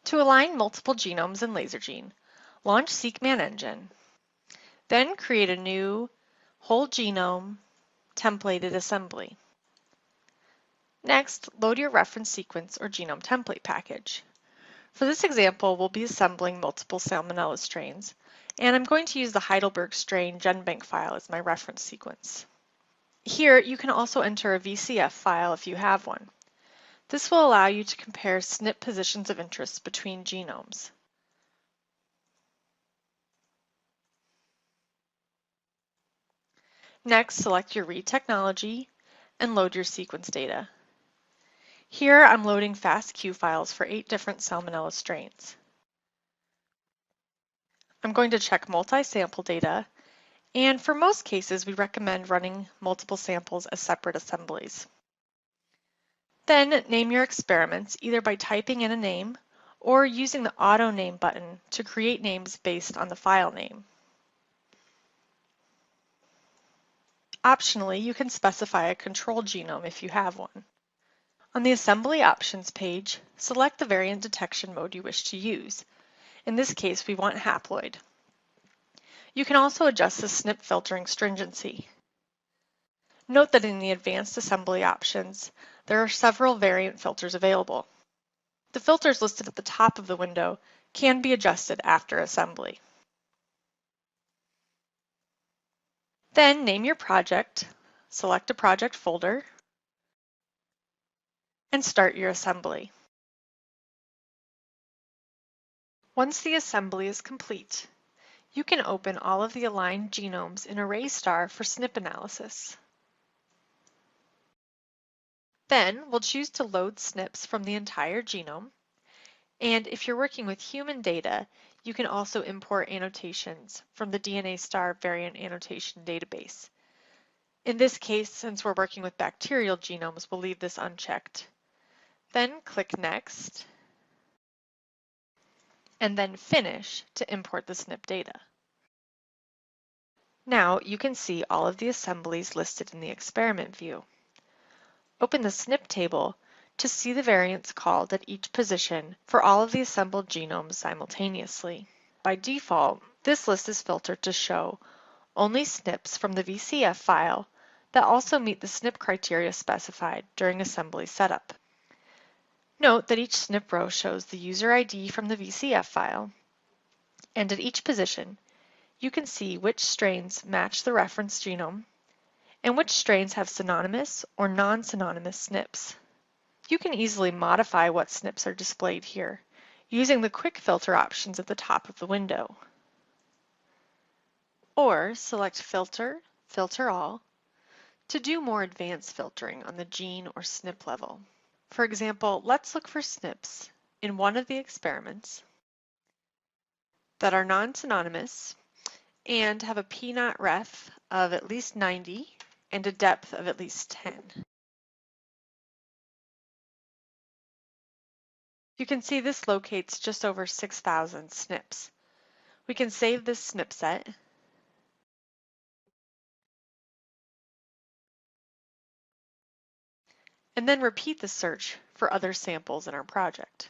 To align multiple genomes in LaserGene, launch SeqMan Engine. Then create a new whole genome templated assembly. Next, load your reference sequence or genome template package. For this example, we'll be assembling multiple Salmonella strains, and I'm going to use the Heidelberg strain GenBank file as my reference sequence. Here, you can also enter a VCF file if you have one. This will allow you to compare SNP positions of interest between genomes. Next, select your read technology and load your sequence data. Here, I'm loading FASTQ files for 8 different Salmonella strains. I'm going to check multi-sample data, and for most cases, we recommend running multiple samples as separate assemblies. Then name your experiments either by typing in a name or using the Auto Name button to create names based on the file name. Optionally, you can specify a control genome if you have one. On the Assembly Options page, select the variant detection mode you wish to use. In this case, we want haploid. You can also adjust the SNP filtering stringency. Note that in the Advanced Assembly options, there are several variant filters available. The filters listed at the top of the window can be adjusted after assembly. Then name your project, select a project folder, and start your assembly. Once the assembly is complete, you can open all of the aligned genomes in ArrayStar for SNP analysis. Then we'll choose to load SNPs from the entire genome, and if you're working with human data, you can also import annotations from the DNASTAR variant annotation database. In this case, since we're working with bacterial genomes, we'll leave this unchecked. Then click Next, and then Finish to import the SNP data. Now you can see all of the assemblies listed in the experiment view. Open the SNP table to see the variants called at each position for all of the assembled genomes simultaneously. By default, this list is filtered to show only SNPs from the VCF file that also meet the SNP criteria specified during assembly setup. Note that each SNP row shows the user ID from the VCF file, and at each position, you can see which strains match the reference genome and which strains have synonymous or non-synonymous SNPs. You can easily modify what SNPs are displayed here using the quick filter options at the top of the window. Or select Filter, Filter All to do more advanced filtering on the gene or SNP level. For example, let's look for SNPs in one of the experiments that are non-synonymous and have a p-not-ref of at least 90 and a depth of at least 10. You can see this locates just over 6,000 SNPs. We can save this SNP set and then repeat the search for other samples in our project.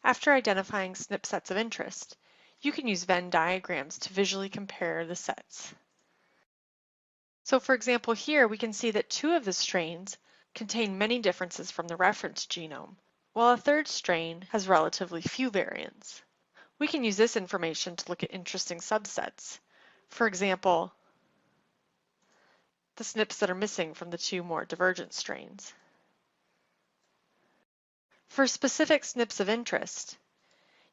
After identifying SNP sets of interest, you can use Venn diagrams to visually compare the sets. So for example, here we can see that 2 of the strains contain many differences from the reference genome, while a third strain has relatively few variants. We can use this information to look at interesting subsets. For example, the SNPs that are missing from the 2 more divergent strains. For specific SNPs of interest,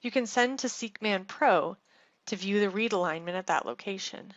you can send to SeqMan Pro to view the read alignment at that location.